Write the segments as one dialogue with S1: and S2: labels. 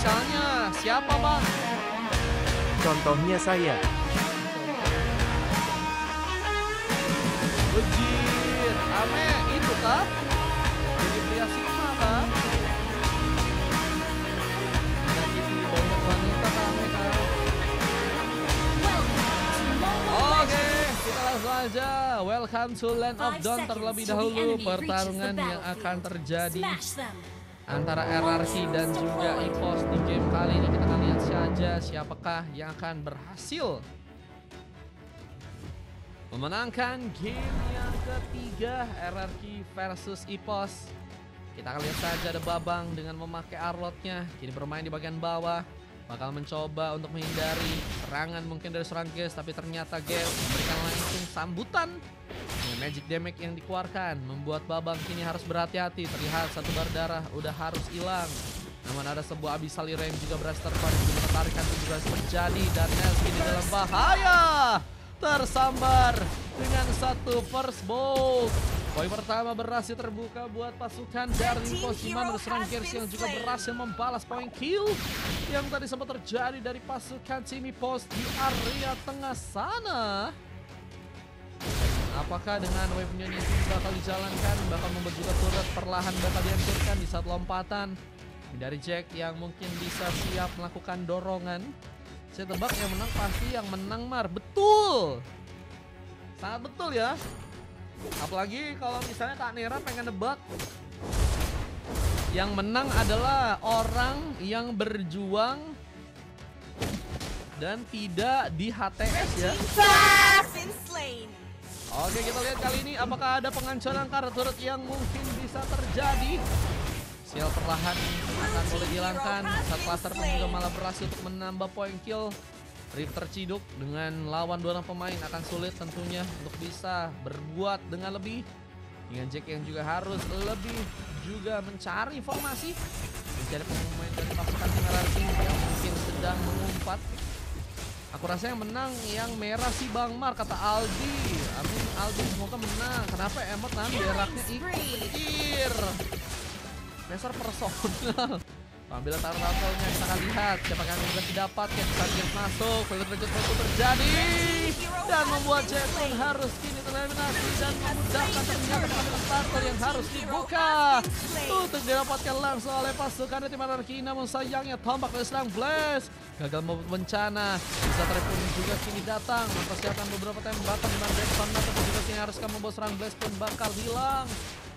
S1: Misalnya siapa bang?
S2: Contohnya saya.
S1: Bejir, Ame itu kah? Jadi pria Sigma kah? Jadi banyak wanita Ame kah? Oke, kita langsung aja. Welcome to Land of Dawn. Terlebih dahulu pertarungan yang akan terjadi antara RRQ dan juga EPOS di game kali ini. Kita akan lihat saja siapakah yang akan berhasil memenangkan game yang ketiga, RRQ versus EPOS. Kita akan lihat saja ada Babang dengan memakai Arlotnya, kini bermain di bagian bawah. Bakal mencoba untuk menghindari serangan mungkin dari seorang Gears, tapi ternyata Gears memberikan langsung sambutan. Dengan magic damage yang dikeluarkan membuat Babang kini harus berhati-hati. Terlihat satu bar darah udah harus hilang. Namun ada sebuah Abyssal Rem juga berhasil terkonek, juga tarikan juga terjadi dan Nels kini dalam bahaya. Tersambar dengan satu first bolt. Poin pertama berhasil terbuka buat pasukan dari EPOS, di mana serang Gears yang juga berhasil membalas poin kill yang tadi sempat terjadi dari pasukan tim EPOS di area tengah sana. Apakah dengan wave-nya ini bakal dijalankan, bakal membuat juga turret perlahan bakal dihancurkan di saat lompatan dari Jack yang mungkin bisa siap melakukan dorongan. Saya tebak yang menang pasti yang menang Mar. Betul, sangat betul ya. Apalagi kalau misalnya Kak Nera pengen nebak, yang menang adalah orang yang berjuang dan tidak di HTS ya. Oke, kita lihat kali ini apakah ada pengancaran kartu turret yang mungkin bisa terjadi. Sial perlahan akan boleh dihilangkan. Saat cluster pun juga malah berhasil untuk menambah poin kill. Rip terciduk dengan lawan 2 orang pemain akan sulit tentunya untuk bisa berbuat dengan lebih. Dengan Jack yang juga harus lebih juga mencari informasi, mencari pemain dari pasukan RRQ yang mungkin sedang mengumpat. Aku rasa yang menang yang merah si Bang Mar, kata Aldi. Amin Aldi, semoga menang. Kenapa emot nanti beraknya ikut dasar personal. Ambil taruh-taruhnya, kita akan lihat siapa yang bisa didapat. Gears masuk, Velvet Rage terjadi dan membuat Jack pun harus kini tereliminasi dan memudahkan ternyata pengambilan starter yang harus dibuka untuk didapatkan langsung oleh pasukan tim RRQ. Namun sayangnya tombak dari serang Blaze gagal membuat bencana. Bisa pun juga kini datang mempersiapkan beberapa tembakan dengan Jackson, tapi juga kini harus membawa serang Blaze pun bakal hilang.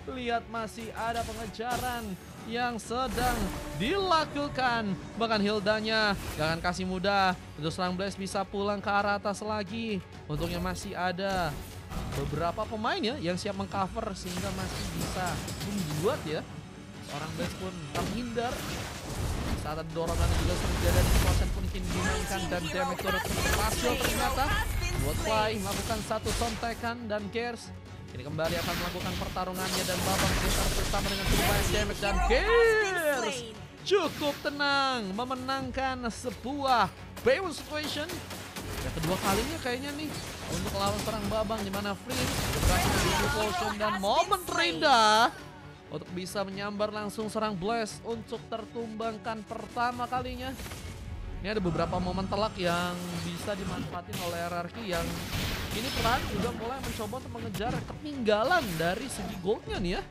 S1: Lihat masih ada pengejaran yang sedang dilakukan. Bahkan Hildanya gak akan kasih mudah untuk serang Blaze bisa pulang ke arah atas lagi. Untungnya masih ada beberapa pemain ya yang siap mengcover sehingga masih bisa membuat ya orang Blaze pun terhindar. Saat ada dorongan juga terjadi di kawasan pun kini dimainkan dan damage turret berhasil ternyata buat Fly melakukan satu sontekan dan Gears ini kembali akan melakukan pertarungannya dan Babang Gears bersama dengan cukup banyak damage dan Gears cukup tenang memenangkan sebuah Bayon situation yang kedua kalinya kayaknya nih untuk lawan serang Babang, di mana Freeze berhasil di potion dan momen terindah untuk bisa menyambar langsung serang Blaze untuk tertumbangkan pertama kalinya. Ini ada beberapa momen telak yang bisa dimanfaatin oleh RRQ yang ini perlahan juga mulai mencoba untuk mengejar ketinggalan dari segi goldnya nih ya.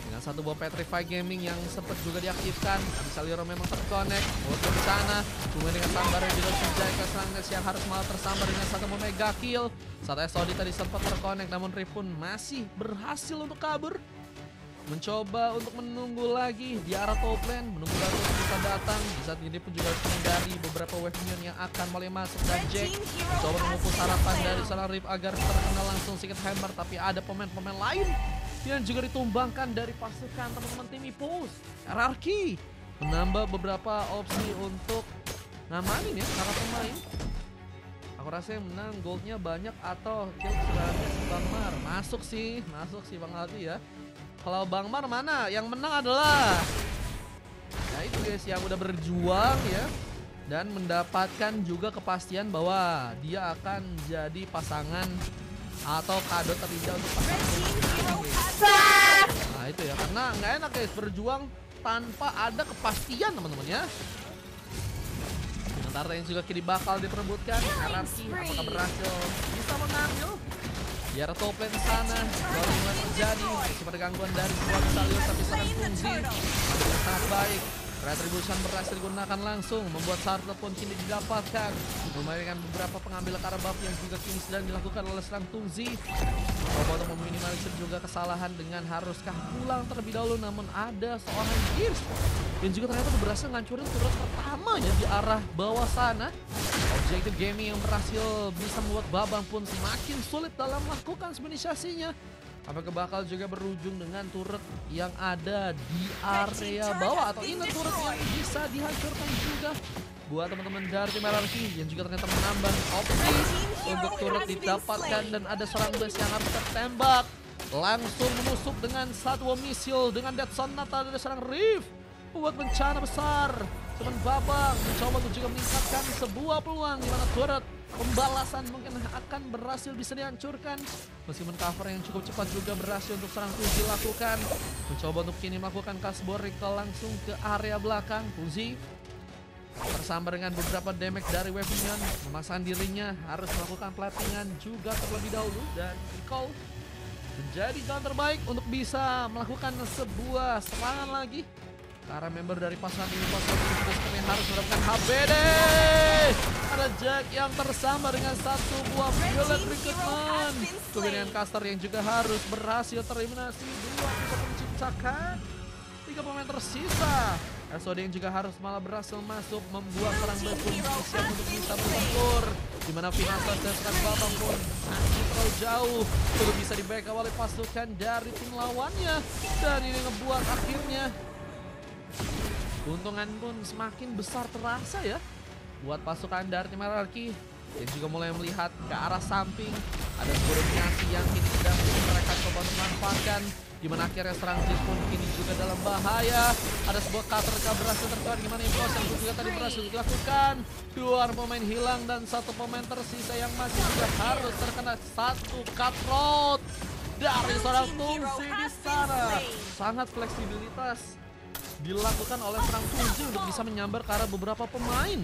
S1: Dengan satu buah Petrify Gaming yang sempat juga diaktifkan, Abyssal Rem memang terkonek, buat ke sana, kemudian dengan sambaran juga Shinjai ke Strangnes yang harus malah tersambar dengan satu mega kill. Saat SOD tadi sempat terkonek, namun Rip pun masih berhasil untuk kabur. Mencoba untuk menunggu lagi di arah top lane, menunggu baru bisa datang. Di saat ini pun juga harus menghindari beberapa wave minion yang akan mulai masuk dan Jack mencoba memupus harapan dari seorang Rip agar terkena langsung Secret Hammer, tapi ada pemain-pemain lain yang juga ditumbangkan dari pasukan teman-teman tim EPOS. RRQ menambah beberapa opsi untuk ngamanin ya para pemain. Aku rasa yang menang goldnya banyak atau kill sebenarnya si Bang Mar. Masuk sih Bang Aldi ya. Kalau Bang Mar mana? Yang menang adalah nah itu guys yang udah berjuang ya dan mendapatkan juga kepastian bahwa dia akan jadi pasangan atau kado terindah untuk pasangan. Nah itu ya, karena nggak enak guys berjuang tanpa ada kepastian teman-teman ya. Sementara yang juga kini bakal diperebutkan. Hierarchy apakah berhasil bisa mengambil? Di arah top lane sana, baru mulai terjadi. Masih pada gangguan dari sebuah Salio, tapi sekarang fungsi masih sangat baik. Retribution berhasil digunakan langsung, membuat Sartre pun kini didapatkan. Memainkan beberapa pengambil ke arah buff yang juga kini sedang dilakukan oleh serang Tungzi. Coba untuk meminimalisir juga kesalahan dengan haruskah pulang terlebih dahulu. Namun ada seorang Gears yang juga ternyata berhasil ngancurin turret pertamanya di arah bawah sana. Objektif gaming yang berhasil bisa membuat Babang pun semakin sulit dalam melakukan inisiasinya. Apakah bakal juga berujung dengan turret yang ada di area bawah atau ini turret yang bisa dihancurkan juga buat teman-teman dari tim Hierarchy yang juga ternyata menambah opsi untuk turret didapatkan dan ada seorang base yang harus tertembak langsung menusuk dengan satu misil dengan Death Sonata dari seorang Rift membuat bencana besar. Cuman Babang mencoba untuk juga meningkatkan sebuah peluang di mana turret pembalasan mungkin akan berhasil bisa dihancurkan. Meskipun cover yang cukup cepat juga berhasil untuk serang Fuzi lakukan. Mencoba untuk kini melakukan cashboard recall langsung ke area belakang. Fuzi tersambar dengan beberapa damage dari Wave Minion. Memasang dirinya harus melakukan platingan juga terlebih dahulu. Dan recall menjadi jalan terbaik untuk bisa melakukan sebuah serangan lagi. Karena member dari pasangan ini yang harus mendapatkan HBD. Ada Jack yang tersambar dengan satu buah violet recruitment. Kemudian caster yang juga harus berhasil tereliminasi. Dua untuk menciptakan 3 pemain tersisa. SOD yang juga harus malah berhasil masuk membuat serang base pun siap untuk bisa bertempur. Dimana Finasa dan serang Babang pun masih terlalu jauh untuk bisa di backup oleh pasukan dari tim lawannya. Dan ini ngebuat akhirnya keuntungan pun semakin besar terasa ya buat pasukan dari tim Hierarchy yang juga mulai melihat ke arah samping. Ada sebuah dominasi yang kini sedang mereka coba untuk memanfaatkan, di mana akhirnya serang Jis pun kini juga dalam bahaya. Ada sebuah cutter berhasil terkeluar, gimana Impos yang juga tadi berhasil dilakukan. Dua pemain hilang dan satu pemain tersisa yang masih juga harus terkena satu cutthroat dari seorang Tungzi di sana. Sangat fleksibilitas dilakukan oleh serang Tungzi untuk bisa menyambar ke arah beberapa pemain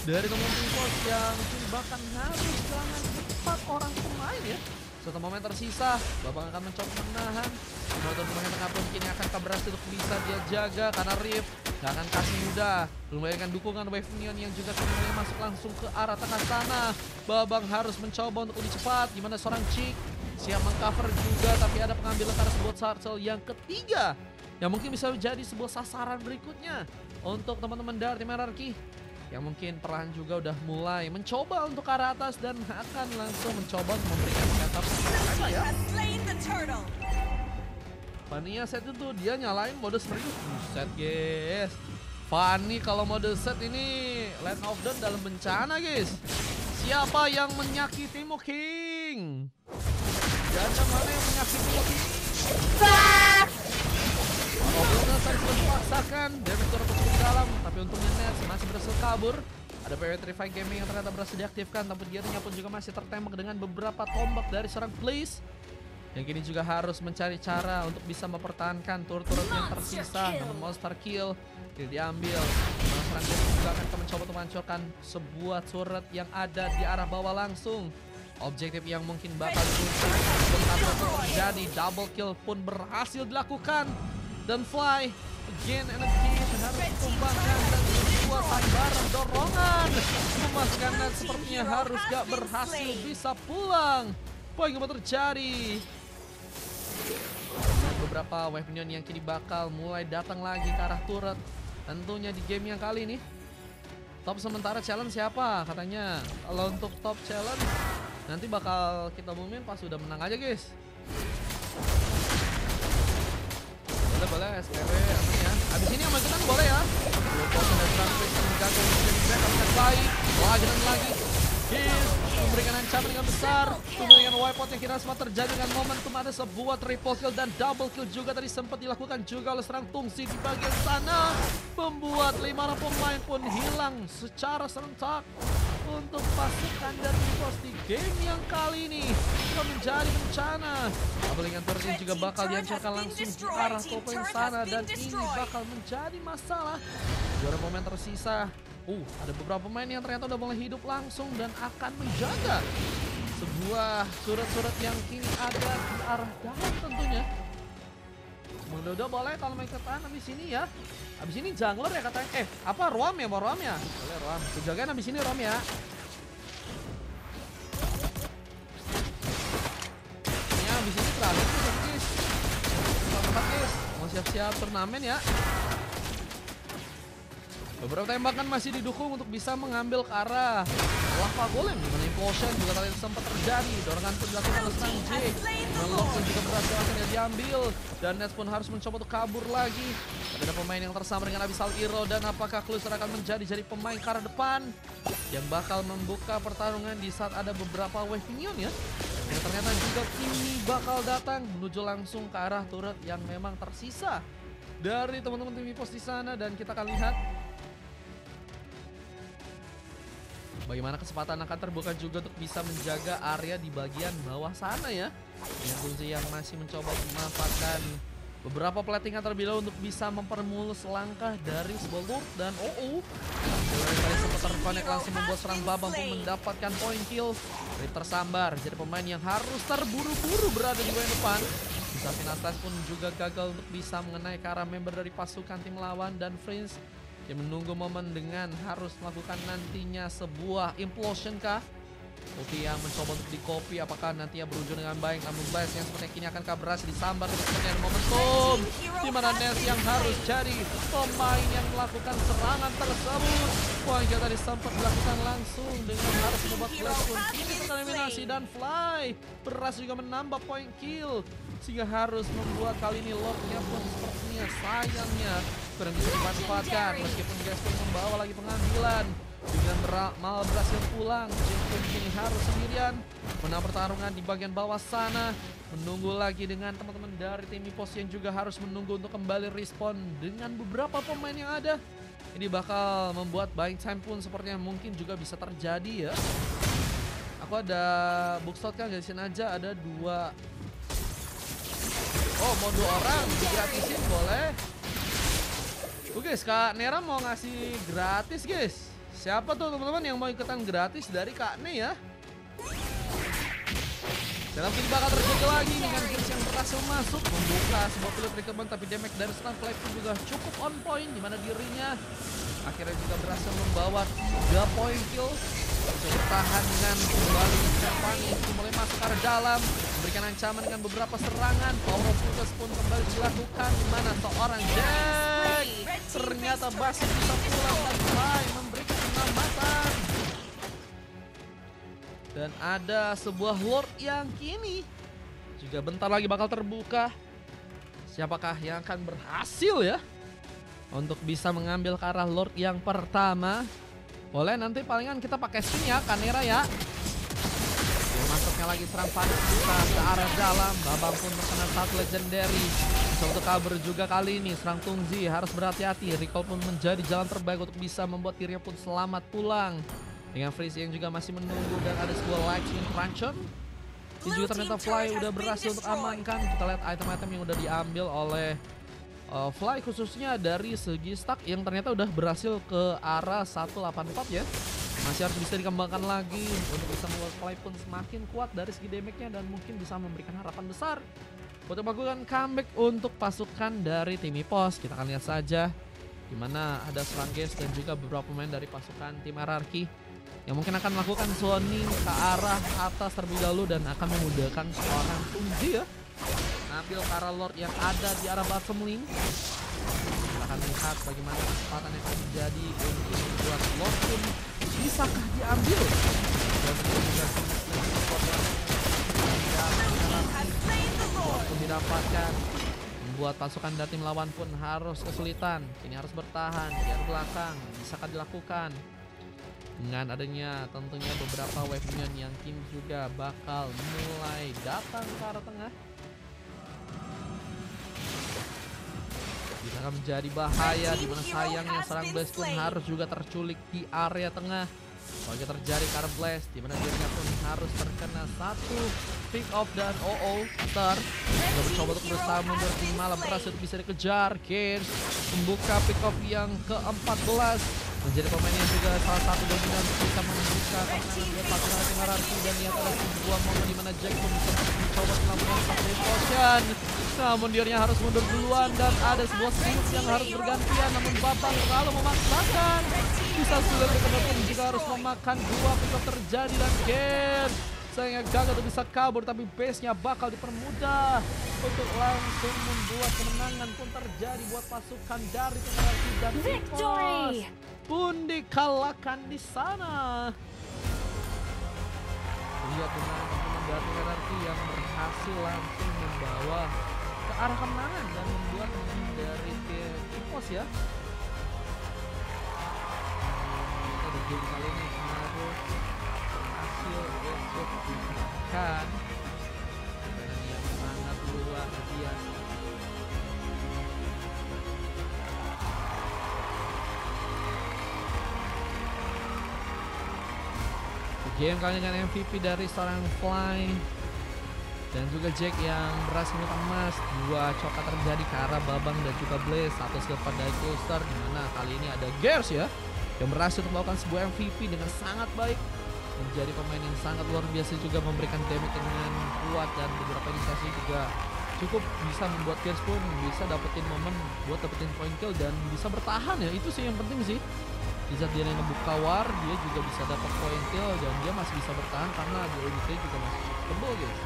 S1: dari teman-teman Impos yang bahkan harus kehilangan 4 orang pemain ya. Satu momen tersisa, Babang akan mencoba menahan. Kemudian pemain tengah pun kini akan berhasil untuk bisa dia jaga karena Rift gak akan kasih mudah. Belum bayangkan dukungan Wave Minion yang juga kembali masuk langsung ke arah tengah sana. Babang harus mencoba untuk lebih cepat, dimana seorang Chick siap mengcover juga, tapi ada pengambilan ke arah sebuah Sarcel yang ketiga yang mungkin bisa menjadi sebuah sasaran berikutnya untuk teman-teman dari tim Hierarchy yang mungkin perlahan juga udah mulai mencoba untuk ke arah atas dan akan langsung mencoba untuk memberikan setup apa ya. Fanny set itu dia nyalain mode serius. Set guys, Fanny kalau mode set ini Land of Dawn dalam bencana guys. Siapa yang menyakiti King? Janda mana yang menyakiti King? Obrolan tadi sudah dipaksakan, damage turret cukup dalam, tapi untungnya Nets masih berhasil kabur. Ada PW35 Gaming yang ternyata berhasil diaktifkan, tapi dirinya pun juga masih tertembak dengan beberapa tombak dari seorang Blaze. Yang kini juga harus mencari cara untuk bisa mempertahankan turret-turret yang tersisa. Namun monster kill tidak diambil. Serang Blaze juga akan mencoba untuk menghancurkan sebuah turret yang ada di arah bawah langsung. Objektif yang mungkin bakal terjadi, double kill pun berhasil dilakukan. Dan Fly again and again harus ditumbangkan dan sebuah sambaran dorongan memastikan Net sepertinya harus gak berhasil bisa pulang. Poin yang terjadi. Dan beberapa Wave Minion yang kini bakal mulai datang lagi ke arah turret. Tentunya di game yang kali ini top sementara challenge siapa katanya. Kalau untuk top challenge nanti bakal kita umumin pas udah menang aja guys. Boleh SPW aman ya. Abis ini sama kita boleh ya. Lagi dan lagi. Kiss memberikan ancaman dengan besar. Kemudian wipeout yang kira semua terjadi dengan momentum ada sebuah triple kill dan double kill juga tadi sempat dilakukan juga oleh serang Tungzi di bagian sana. Membuat 5 pemain pun hilang secara serentak. untuk pasukan dari Pos di game yang kali ini akan menjadi bencana. Pabelingan turret ini juga bakal dihancurkan langsung di arah top lane sana, dan ini bakal menjadi masalah. Beberapa pemain tersisa. Ada beberapa pemain yang ternyata udah mulai hidup langsung dan akan menjaga sebuah surat-surat yang kini ada di arah dalam tentunya. Udah boleh kalau main ketahan abis ini ya. Abis ini jungler ya katanya. Roam ya? Mau Roam ya? Boleh Roam. Kejagain abis ini Roam ya. Ini abis ini terakhir tuh guys. Tempat guys. Mau siap-siap turnamen ya. Beberapa tembakan masih didukung untuk bisa mengambil ke arah Lava Golem, dimana implosion juga tadi sempat terjadi. Dorongan pun dilakukan oleh Sang J. Melok pun juga berhasil akhirnya diambil, dan Nets pun harus mencoba untuk kabur lagi. Ada pemain yang tersambar dengan Abyssal Hero, dan apakah Closer akan menjadi pemain ke arah depan yang bakal membuka pertarungan di saat ada beberapa wave minion ya. Yang ternyata juga kini bakal datang menuju langsung ke arah turret yang memang tersisa dari teman-teman tim Pos di sana, dan kita akan lihat bagaimana kesempatan akan terbuka juga untuk bisa menjaga area di bagian bawah sana ya. Dengan Tunzi yang masih mencoba memanfaatkan beberapa platingan terlebih dahulu untuk bisa mempermulus langkah dari sebuah Lord dan OO. Tadi sempat terkonek langsung membuat serang Babang pun mendapatkan point kill. Rip tersambar, jadi pemain yang harus terburu-buru berada di bagian depan. Bisa Finastas pun juga gagal untuk bisa mengenai ke arah member dari pasukan tim lawan, dan Prince yang menunggu momen dengan harus melakukan nantinya sebuah implosion kah? Ulti yang mencoba untuk di copy, apakah nantinya berujung dengan baik? Namun Blast yang sepertinya kini akan berhasil disambar dengan momentum di mana Nets yang harus jadi pemain yang melakukan serangan tersebut. Poin kita tadi sempat dilakukan langsung dengan harus membuat Blast pun kini tereliminasi, dan Fly berhasil juga menambah poin kill sehingga harus membuat kali ini Lordnya pun sepertinya sayangnya kurang bisa dimanfaatkan, meskipun guys pun membawa lagi pengambilan dengan malah berhasil pulang. Jin pun kini harus sendirian menang pertarungan di bagian bawah sana, menunggu lagi dengan teman-teman dari tim Pos yang juga harus menunggu untuk kembali respon dengan beberapa pemain yang ada. Ini bakal membuat buying time pun sepertinya mungkin juga bisa terjadi ya. Aku ada bookshot kan, gasiin aja, ada 2. Mau 2 orang digratisin boleh. Guys, Kak Nera mau ngasih gratis guys. Siapa tuh teman-teman yang mau ikutan gratis dari Kak Ne ya? Dalam kini bakal terjadi lagi dengan Chris yang berhasil masuk membuka sebuah field recruitment, tapi damage dari Sunflame pun juga cukup on point, di mana dirinya akhirnya juga berhasil membawa 3 point kill. Bisa bertahan dengan kembali Stefani mulai masuk ke arah dalam, memberikan ancaman dengan beberapa serangan. Power of Focus pun kembali dilakukan, di mana seorang Jack ternyata masih bisa pulang dan Fly memberikan penyelamatan. Dan ada sebuah Lord yang kini juga bentar lagi bakal terbuka. Siapakah yang akan berhasil ya untuk bisa mengambil ke arah Lord yang pertama? Boleh, nanti palingan kita pakai skin ya, Kanera ya. Masuknya lagi serang panik kita ke arah dalam. Babang pun terkena satu legendary. Bisa untuk kabur juga kali ini. Serang Tungzi harus berhati-hati. Recall pun menjadi jalan terbaik untuk bisa membuat dirinya pun selamat pulang. Dengan Freeze yang juga masih menunggu, dan ada sebuah lightning interaction. Ini juga ternyata Fly udah berhasil untuk amankan. Kita lihat item-item yang udah diambil oleh Fly, khususnya dari segi stack yang ternyata udah berhasil ke arah 184 ya. Masih harus bisa dikembangkan lagi untuk bisa membuat Fly pun semakin kuat dari segi damage-nya, dan mungkin bisa memberikan harapan besar untuk melakukan comeback untuk pasukan dari tim Pos. Kita akan lihat saja dimana ada Slanges dan juga beberapa pemain dari pasukan tim RRQ yang mungkin akan melakukan zoning ke arah atas terlebih dahulu, dan akan memudahkan seorang Tunji ya ambil ke arah Lord yang ada di arah bottom lane. Kita akan lihat bagaimana kesempatan yang akan terjadi untuk membuat Lord pun bisakah diambil, dan juga pun didapatkan, membuat pasukan dari tim lawan pun harus kesulitan. Kini harus bertahan di arah belakang. Bisakah dilakukan dengan adanya tentunya beberapa wave minion yang kini juga bakal mulai datang ke arah tengah? Bisa menjadi bahaya, dimana sayangnya serang Blaze pun harus juga terculik di area tengah. Soalnya terjadi Karena Blast, dimana dirinya pun harus terkena satu pick off dan Star sudah mencoba untuk berusaha mundur, malah berhasil bisa dikejar. Gears membuka pick off yang ke-14, menjadi pemain yang juga salah satu dominan untuk bisa membuka kemenangan buat pasukan tim hierarki. Dan lihat ada sebuah momen dimana Jack pun bisa mencoba melakukan satu potion, namun dirinya harus mundur duluan dan ada sebuah switch yang harus bergantian, namun Babang terlalu memaksakan. Bisa sulit pun juga harus memakan dua pick off terjadi dan Gears sayangnya gagal untuk bisa kabur, tapi base-nya bakal dipermudah untuk langsung membuat kemenangan pun terjadi buat pasukan dari tim hierarki dan Victory pun dikalahkan di sana. Lihat teman-teman dari hierarki yang berhasil langsung membawa ke arah kemenangan dan membuat dari tim Ipos ya. Kita di game kali ini harus berhasil untuk diberikan permainan yang sangat luar biasa. Game kali ini dengan MVP dari seorang Fly dan juga Jack yang berhasil menang emas. Dua coklat terjadi ke arah Babang dan juga Blaze, satu skill pada Coaster, dimana kali ini ada Gears ya yang berhasil melakukan sebuah MVP dengan sangat baik, menjadi pemain yang sangat luar biasa, juga memberikan damage dengan kuat dan beberapa inisiasi juga cukup bisa membuat Gears pun bisa dapetin momen buat dapetin point kill dan bisa bertahan ya. Itu sih yang penting sih. Di saat dia ngebuka war, dia juga bisa dapat point kill dan dia masih bisa bertahan karena dia juga masih tebal guys.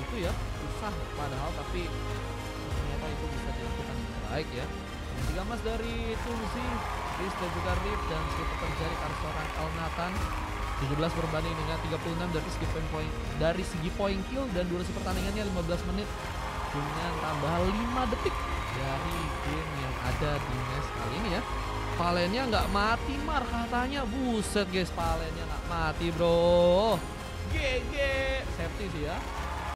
S1: Itu ya, susah padahal, tapi ternyata itu bisa dilakukan dengan baik ya. Dan 3 emas dari Tunzi, Riz dan juga Rip, dan skill terjadi karena seorang El Nathan. 17 berbanding dengan 36 dari segi point kill, dan durasi pertandingannya 15 menit dengan tambahan 5 detik dari game yang ada di match kali ini ya. Palennya nggak mati Mar katanya, buset guys, palennya nggak mati bro. GG, safety sih ya.